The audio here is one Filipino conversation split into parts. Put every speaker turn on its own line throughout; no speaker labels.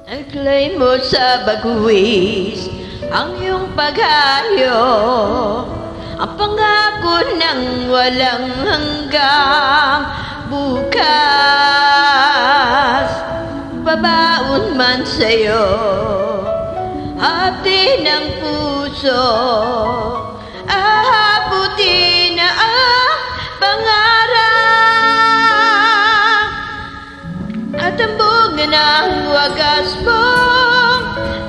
Naglay mo sa bagwis ang iyong paghayo, ang pangako ng walang hanggang bukas. Babaon man sa'yo, hati ng puso, ahabuti na ang pangarap at ang bunga ng wagas mong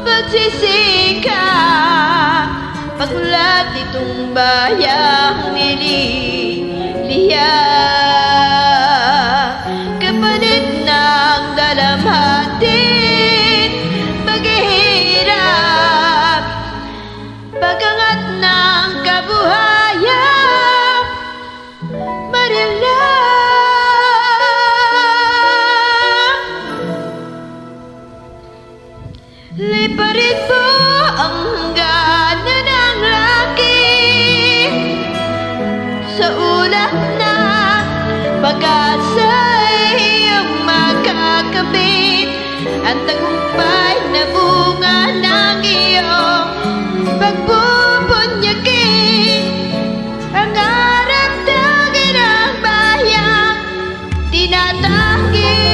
pagsisikap. Pagmulat itong bayang nililiyak, kapalit ng dalamhatin, paghihirap, pagangat ng kabuhayan, marilang. Liparin mo ang hangganan ng langit sa ulap na pag-asa'y iyong makakabit, ang tagumpay na bunga ng iyong pagpupunyakin, ang harap ng inang bayan tinatanggi.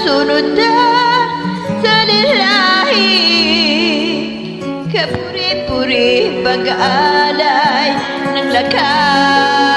Sunod na sa lilahi, kapuri-puri pag-aalay ng lakas.